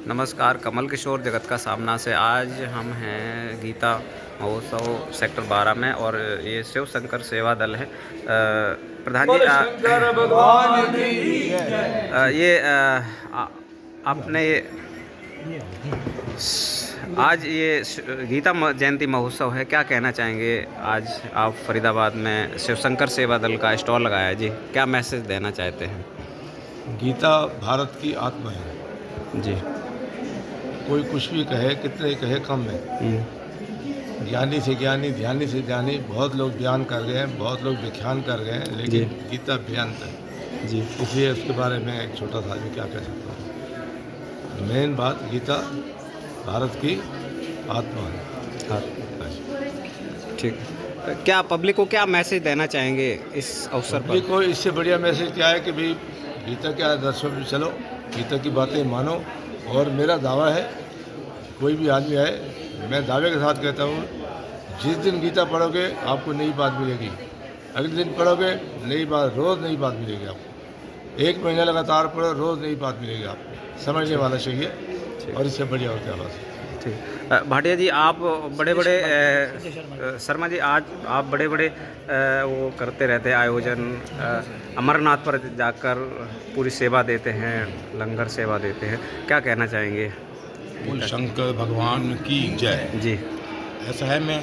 नमस्कार, कमल किशोर जगत का सामना से आज हम हैं गीता महोत्सव सेक्टर 12 में और ये शिव शंकर सेवा दल है। प्रधान जी आपने आज ये गीता जयंती महोत्सव है, क्या कहना चाहेंगे? आज आप फरीदाबाद में शिव शंकर सेवा दल का स्टॉल लगाया है जी, क्या मैसेज देना चाहते हैं? गीता भारत की आत्मा है जी। कोई कुछ भी कहे, कितने कहे कम है। ज्ञानी से ज्ञानी, ध्यानी से ध्यानी, बहुत लोग ज्ञान कर गए हैं, बहुत लोग व्याख्यान कर गए हैं, लेकिन गीता बेअंत है जी। इसलिए उसके बारे में एक छोटा सा आदमी क्या कह सकता हूँ। मेन बात, गीता भारत की आत्मा है। ठीक। क्या पब्लिक को क्या मैसेज देना चाहेंगे इस अवसर पर? पब्लिक को इससे बढ़िया मैसेज क्या है कि भाई गीता के आदर्शों पर चलो, गीता की बातें मानो। और मेरा दावा है, कोई भी आदमी आए, मैं दावे के साथ कहता हूँ, जिस दिन गीता पढ़ोगे आपको नई बात मिलेगी, अगले दिन पढ़ोगे नई बात, रोज़ नई बात मिलेगी आपको। एक महीना लगातार पढ़ो, रोज़ नई बात मिलेगी आपको। समझने वाला चाहिए और इससे बढ़िया और क्या बात है। ठीक। भाटिया जी, आप बड़े बड़े शर्मा जी, आज आप बड़े बड़े वो करते रहते हैं आयोजन, अमरनाथ पर जाकर पूरी सेवा देते हैं, लंगर सेवा देते हैं, क्या कहना चाहेंगे? बोल शंकर भगवान की जय जी। ऐसा है, मैं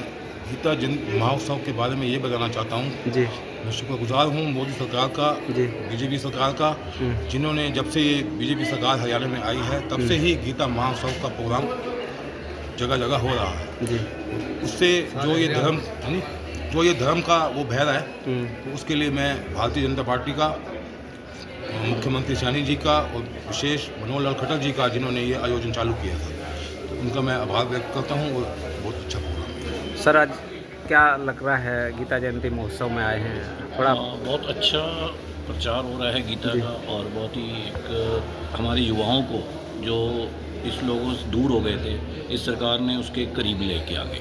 गीता जयंती महोत्सव के बारे में ये बताना चाहता हूँ जी। मैं शुक्रगुजार हूँ मोदी सरकार का, जी। बीजेपी सरकार का, जिन्होंने जब से ये बीजेपी सरकार हरियाणा में आई है तब से ही गीता महोत्सव का प्रोग्राम जगह जगह हो रहा है। जी। उससे जो ये धर्म का वो बह रहा है, तो उसके लिए मैं भारतीय जनता पार्टी का, मुख्यमंत्री सैनी जी का और विशेष मनोहर लाल खट्टर जी का, जिन्होंने ये आयोजन चालू किया था, तो उनका मैं आभार व्यक्त करता हूँ और बहुत अच्छा प्रोग्राम है। सर, आज क्या लग रहा है, गीता जयंती महोत्सव में आए हैं, थोड़ा बहुत अच्छा प्रचार हो रहा है गीता का, और बहुत ही एक हमारे युवाओं को जो इस लोगों से दूर हो गए थे, इस सरकार ने उसके करीब लेके आ गए।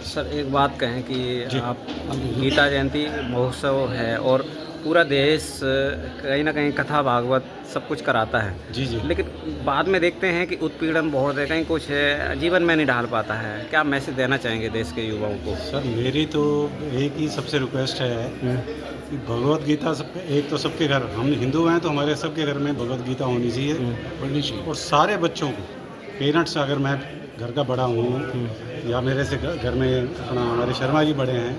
सर, एक बात कहें कि आप गीता जयंती महोत्सव है और पूरा देश कहीं ना कहीं कथा भागवत सब कुछ कराता है जी जी। लेकिन बाद में देखते हैं कि उत्पीड़न बहुत है, कहीं कुछ है, जीवन में नहीं ढाल पाता है, क्या मैसेज देना चाहेंगे देश के युवाओं को? सर, मेरी तो एक ही सबसे रिक्वेस्ट है कि भगवत गीता एक तो सबके घर, हम हिंदू हैं तो हमारे सबके घर में भगवत गीता होनी चाहिए, और सारे बच्चों को, पेरेंट्स, अगर मैं घर का बड़ा हूँ या मेरे से घर में अपना हमारे शर्मा जी बड़े हैं,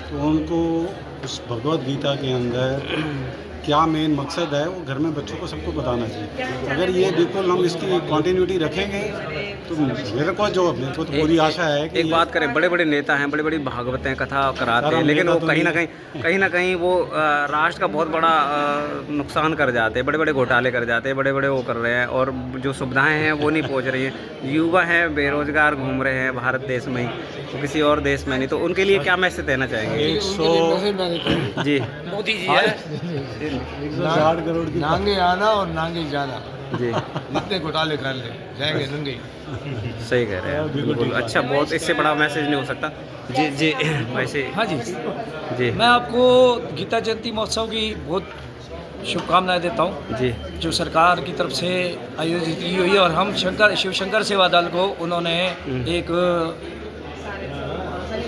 तो उनको उस भगवत गीता के अंदर क्या मेन मकसद है वो घर में बच्चों को सबको बताना चाहिए। अगर ये बिल्कुल हम इसकी कंटिन्यूटी रखेंगे तो मेरे को तो पूरी आशा है कि एक बात करें, बड़े बड़े नेता हैं, बड़े बड़ी भागवतें कथा कराते हैं, लेकिन वो कहीं ना कहीं वो राष्ट्र का बहुत बड़ा नुकसान कर जाते हैं, बड़े बड़े घोटाले कर जाते हैं, बड़े बड़े वो कर रहे हैं, और जो सुविधाएं हैं वो नहीं पहुंच रही हैं। युवा हैं, बेरोजगार घूम रहे हैं भारत देश में ही, तो किसी और देश में नहीं, तो उनके लिए क्या मैसेज देना चाहेंगे? 160 जी। मोदी जी है, 160 करोड़ की नांगे आना और नांगे जाना। जी। जितने घोटाले कर ले जाएंगे नंगे। सही कह रहे हैं, बिल्कुल। अच्छा, बहुत इससे बड़ा मैसेज नहीं हो सकता। जी जी। वैसे हाँ जी जी, मैं आपको गीता जयंती महोत्सव की बहुत शुभकामनाएं देता हूँ, जी जो सरकार की तरफ से आयोजित की हुई है, और हम शिव शंकर सेवा दल को उन्होंने एक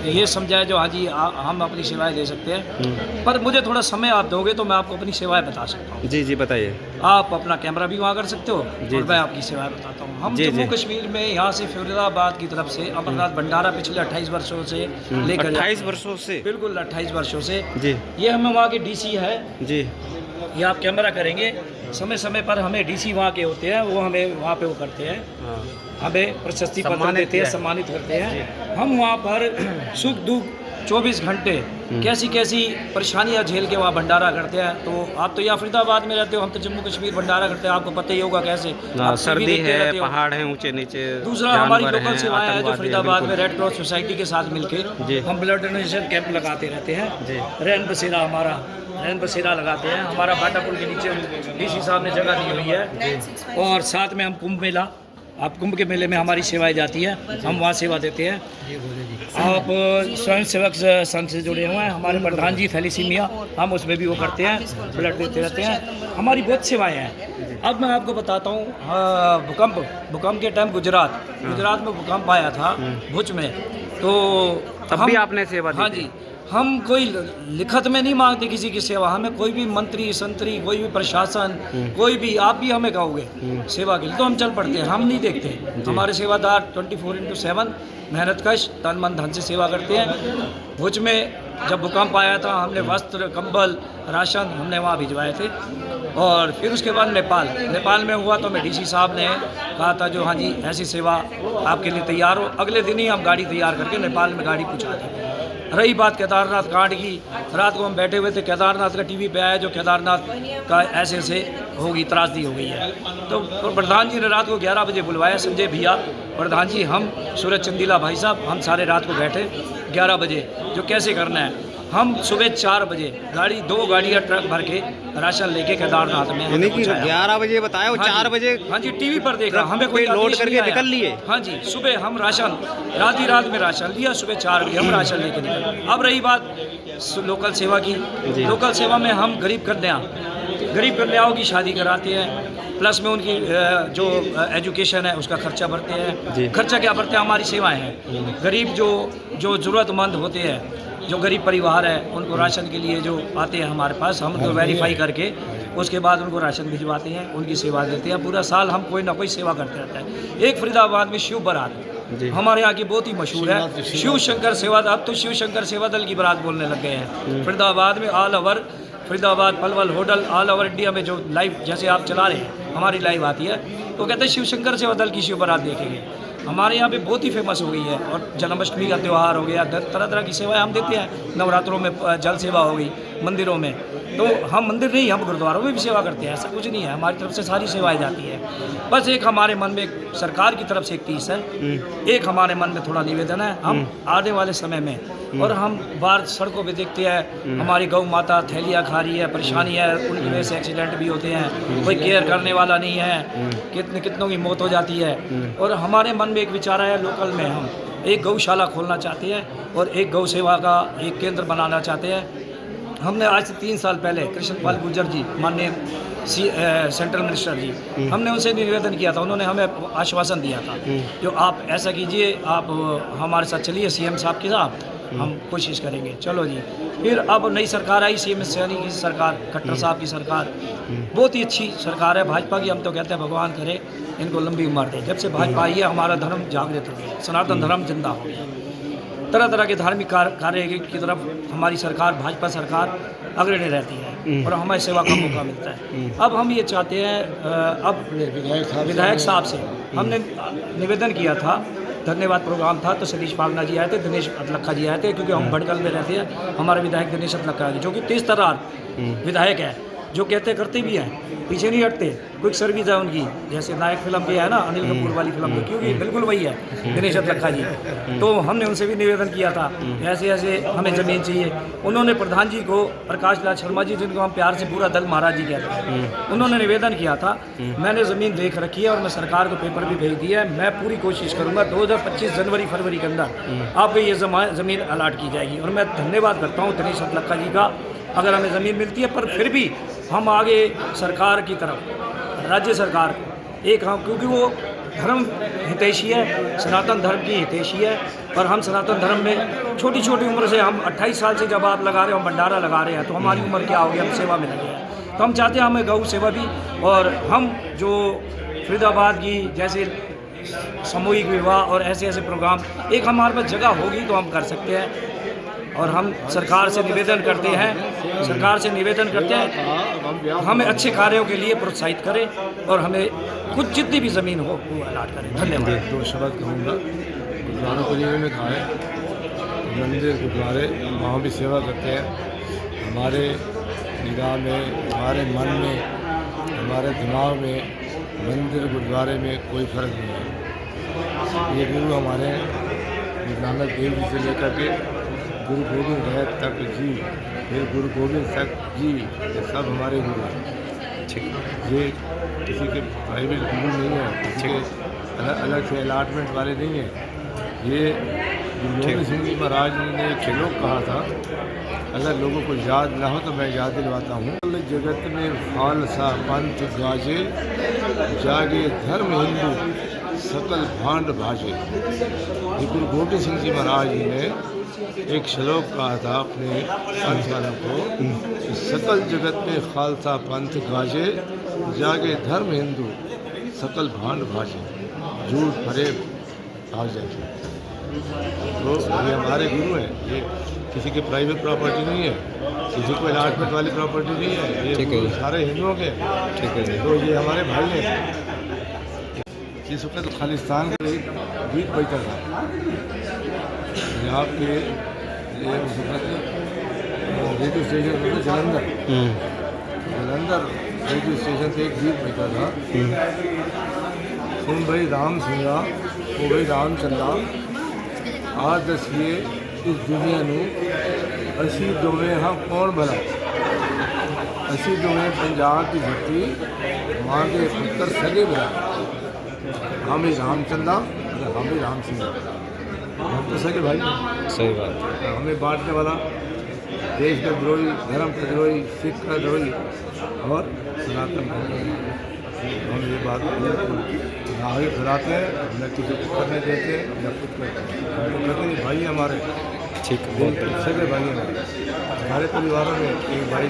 ये समझाया जो हाँ जी हम अपनी सेवाएं दे सकते हैं, पर मुझे थोड़ा समय आप दोगे तो मैं आपको अपनी सेवाएं बता सकता हूँ। जी। जी बताइए। आप अपना कैमरा भी वहाँ कर सकते हो और मैं आपकी सेवाएं बताता हूँ। हम जम्मू कश्मीर में यहाँ से फरीदाबाद की तरफ से अमरनाथ भंडारा पिछले 28 वर्षों से लेकर 28 वर्षों से? बिल्कुल 28 वर्षों से जी। ये हमें वहाँ के डीसी है जी। ये आप कैमरा करेंगे, समय समय पर हमें डीसी वहाँ के होते हैं, वो हमें वहाँ पे वो करते हैं, हमें प्रशस्ति पत्र देते हैं, सम्मानित करते हैं। हम वहाँ पर सुख दुख 24 घंटे कैसी कैसी परेशानियाँ झेल के वहाँ भंडारा करते हैं। तो आप तो यहाँ फरीदाबाद में रहते हो, हम तो जम्मू कश्मीर भंडारा करते हैं, आपको पता ही होगा कैसे। सर्दी है, पहाड़ है ऊंचे नीचे, दूसरा हमारी लोकल सेवाएं है जो फरीदाबाद में रेड क्रॉस सोसाइटी के साथ मिलकर हम ब्लड डोनेशन कैंप लगाते रहते हैं। रैन बसेरा, हमारा रैन बसेरा लगाते हैं, हमारा बाटा पुल के नीचे डीसी साहब ने जगह दी हुई है, और साथ में हम कुंभ मेला आप कुंभ के मेले में हमारी सेवाएं जाती है, हम वहाँ सेवा देते हैं। आप स्वयं सेवक संघ से जुड़े हुए हैं, हमारे प्रधान जी थैलीसीमिया, हम उसमें भी वो करते हैं, ब्लड देते रहते हैं, हमारी बहुत सेवाएं हैं। अब मैं आपको बताता हूँ, भूकंप के टाइम गुजरात में भूकंप आया था भुज में, तो तब भी आपने सेवा दी? हाँ जी, हम कोई लिखत में नहीं मांगते किसी की सेवा, हमें कोई भी मंत्री संतरी, कोई भी प्रशासन, कोई भी, आप भी हमें कहोगे सेवा के लिए तो हम चल पड़ते हैं, हम नहीं देखते। हमारे सेवादार 24/7 मेहनतकश तन मन धन से सेवा करते हैं। भुज में जब भूकंप आया था, हमने वस्त्र, कंबल, राशन हमने वहाँ भिजवाए थे। और फिर उसके बाद नेपाल में हुआ तो मैं डीसी साहब ने कहा था जो हाँ जी ऐसी सेवा आपके लिए तैयार हो, अगले दिन ही हम गाड़ी तैयार करके नेपाल में गाड़ी पहुँचा दी। रही बात केदारनाथ कांड की, रात को हम बैठे हुए थे, केदारनाथ का टीवी पे आया जो केदारनाथ का ऐसे होगी, त्रासदी हो गई है। तो प्रधान जी ने रात को 11 बजे बुलवाया, संजय भैया प्रधान जी, हम सूरज चंदीला भाई साहब, हम सारे रात को बैठे 11 बजे जो कैसे करना है। हम सुबह 4 बजे 2 गाड़ियाँ ट्रक भर के राशन लेके केदारनाथ में, यानी कि 11 बजे बताया, 4 बजे? हाँ जी, टीवी पर देखा, हमें कोई लोड करके निकल लिए? हाँ जी, सुबह हम राशन रात में राशन लिया, सुबह 4 बजे हम राशन लेके निकल। अब रही बात लोकल सेवा की, लोकल सेवा में हम गरीब कन्याओं की शादी कराते हैं, प्लस में उनकी जो एजुकेशन है उसका खर्चा भरते हैं। खर्चा क्या भरते हैं, हमारी सेवाएं हैं। गरीब जो ज़रूरतमंद होते हैं, जो गरीब परिवार है, उनको राशन के लिए जो आते हैं हमारे पास, हम उनको वेरीफाई करके उसके बाद उनको राशन भिजवाते हैं, उनकी सेवा देते हैं। पूरा साल हम कोई ना कोई सेवा करते रहते हैं। एक फरीदाबाद में शिव बारात हमारे यहाँ की बहुत ही मशहूर है, शिव शंकर सेवा दल। अब तो शिव शंकर सेवा दल की बारात बोलने लग गए हैं फरीदाबाद में। All over Faridabad, Palwal, Hodal, all over India में जो लाइव जैसे आप चला रहे हैं, हमारी लाइव आती है, तो कहते हैं शिव शंकर सेवा दल की शिव बारात देखेंगे। हमारे यहाँ पे बहुत ही फेमस हो गई है। और जन्माष्टमी का त्यौहार हो गया, तरह तरह की सेवाएं हम देते हैं। नवरात्रों में जल सेवा हो गई, मंदिरों में, तो हम मंदिर नहीं, हम गुरुद्वारों में भी सेवा करते हैं। ऐसा कुछ नहीं है, हमारी तरफ से सारी सेवाएं जाती है। बस एक हमारे मन में सरकार की तरफ से एक तीस है, एक हमारे मन में थोड़ा निवेदन है। हम आने वाले समय में, और हम बाहर सड़कों पे देखते हैं हमारी गौ माता थैलियाँ खा रही है, परेशानी है, उनकी वजह से एक्सीडेंट भी होते हैं, कोई केयर करने वाला नहीं है, कितनों की मौत हो जाती है। और हमारे मन में एक विचार है, लोकल में हम एक गौशाला खोलना चाहते हैं और एक गौ सेवा का एक केंद्र बनाना चाहते हैं। हमने आज से 3 साल पहले कृष्णपाल गुर्जर जी, माननीय सेंट्रल मिनिस्टर जी, हमने उनसे निवेदन किया था, उन्होंने हमें आश्वासन दिया था जो आप ऐसा कीजिए, आप हमारे साथ चलिए सीएम साहब के साथ, हम कोशिश करेंगे। चलो जी, फिर अब नई सरकार आई, सीएम सैनी की सरकार, खट्टर साहब की सरकार, बहुत ही अच्छी सरकार है भाजपा की। हम तो कहते हैं भगवान करे इनको लंबी उम्र दे। जब से भाजपा आई है, हमारा धर्म जागृत हो गया, सनातन धर्म जिंदा हो गया। तरह तरह के धार्मिक कार्य की तरफ हमारी सरकार, भाजपा सरकार अग्रणी रहती है और हमें सेवा का मौका मिलता है। अब हम ये चाहते हैं, अब विधायक साहब से हमने निवेदन किया था, धन्यवाद प्रोग्राम था, तो सतीश पागना जी आए थे, दिनेश अतलखा जी आए थे, क्योंकि हम भटकल में रहते हैं। हमारे विधायक दिनेश अतलखा जी, जो कि तेज तर्रार विधायक है, जो कहते करते भी हैं, पीछे नहीं हटते। क्विक सर्विस है उनकी, जैसे नायक फिल्म की है ना, अनिल कपूर वाली फिल्म की, क्योंकि बिल्कुल वही है दिनेश अतलखा जी। तो हमने उनसे भी निवेदन किया था, ऐसे ऐसे हमें ज़मीन चाहिए। उन्होंने प्रधान जी को, प्रकाश लाल शर्मा जी, जिनको हम प्यार से पूरा दल महाराज जी कहते हैं, उन्होंने निवेदन किया था। मैंने ज़मीन देख रखी है और मैं सरकार को पेपर भी भेज दिया है। मैं पूरी कोशिश करूँगा 2025 जनवरी फरवरी के अंदर आपको ये ज़मीन अलाट की जाएगी। और मैं धन्यवाद करता हूँ दिनेश अतलखा जी का, अगर हमें ज़मीन मिलती है। पर फिर भी हम आगे सरकार की तरफ, राज्य सरकार को एक, हम क्योंकि वो धर्म हितैषी है, सनातन धर्म की हितैषी है, और हम सनातन धर्म में छोटी छोटी उम्र से, हम 28 साल से जब आप लगा रहे हो, हम भंडारा लगा रहे हैं, तो हमारी उम्र क्या होगी, हम सेवा में लगे हैं। तो हम चाहते हैं हमें गौ सेवा भी, और हम जो फरीदाबाद की जैसे सामूहिक विवाह और ऐसे ऐसे प्रोग्राम, एक हमारे पास जगह होगी तो हम कर सकते हैं। और हम सरकार से निवेदन करते हैं, हमें अच्छे कार्यों के लिए प्रोत्साहित करें और हमें कुछ जितनी भी ज़मीन हो वो अलाट करें। धन्यवाद। 2 शब्द कहूँगा। गुरुद्वारों को ये में कहा है, मंदिर गुरुद्वारे वहाँ भी सेवा करते हैं। हमारे निगाह में, हमारे मन में, हमारे दिमाग में मंदिर गुरुद्वारे में कोई फ़र्क नहीं है। ये गुरु हमारे गुरु नानक देव जी से लेकर के गुरु गोविंद साहब तक जी, फिर गुरु गोविंद साहब जी, ये सब हमारे गुरु हैं। ठीक, ये किसी के प्राइवेट गुरु नहीं है, किसी के अलग से अलॉटमेंट वाले नहीं हैं। ये गुरु गोबिंद सिंह जी महाराज ने एक श्लोक कहा था, अगर लोगों को याद ना हो तो मैं याद दिलवाता हूँ। जगत में खालसा पंथ गाजे, जागे धर्म हिंदू सकल भांड भाजे। ये गुरु गोबिंद सिंह जी महाराज जी ने एक श्लोक कहा था अपने पंथ वालों को, सकल जगत में खालसा पंथ गाजे, जागे धर्म हिंदू सकल भांड भाजे, झूठ फरेब भाग जाए। तो ये हमारे गुरु हैं, ये किसी की प्राइवेट प्रॉपर्टी नहीं है, किसी को अलॉटमेंट वाली प्रॉपर्टी नहीं है, ये गुरु सारे हिंदुओं के। ठीक है, तो ये हमारे भाई हैं। इस वक्त तो खालिस्तान का एक गीत बजता था पंजाब के, ये उस वक्त रेडियो स्टेशन पर जलंधर रेडियो स्टेशन से एक गीत बजता था, सुन भाई राम सिंगा ओ भाई रामचंदा, आज दसिए इस दुनिया नू असी दोवें हाँ कौन भला, असी दोवें पंजाब की धरती माँ के पुत्र सगे भला, हम ही रामचंदा हम ही राम सिंह, हम तो सगे भाई। सही बात है। हमें बांटने वाला देश का द्रोही, धर्म का द्रोही, सिख का द्रोही और सनातन का द्रोही, हम ये बात ना ही फैलाते हैं, न किसी को करने देते हैं, न कुछ करते हैं। तो कहते हैं भाई हमारे, ठीक सगे भाई हमारे परिवारों में एक भाई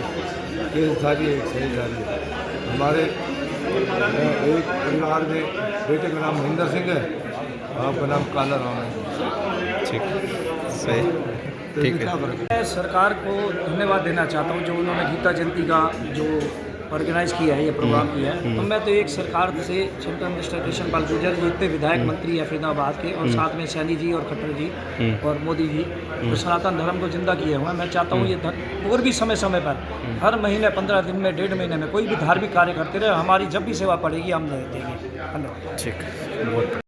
केसधारी है, एक सहीधारी है। हमारे एक परिवार में बेटे का नाम महेंद्र सिंह है, आपका नाम काला राम है। ठीक, सही, ठीक है। मैं सरकार को धन्यवाद देना चाहता हूँ जो उन्होंने गीता जयंती का जो ऑर्गेनाइज किया है, ये प्रोग्राम किया है। तो मैं तो एक सरकार से सेंट्रल मिनिस्टर कृष्ण पाल गुर्जर जितने विधायक मंत्री है फरीदाबाद के, और साथ में सैनी जी और खट्टर जी और मोदी जी, तो सनातन धर्म को जिंदा किए हुए हैं। मैं चाहता हूँ ये और भी समय समय पर हर महीने 15 दिन में 1.5 महीने में कोई भी धार्मिक कार्य करते रहे, हमारी जब भी सेवा पड़ेगी हम देंगे। धन्यवाद। ठीक।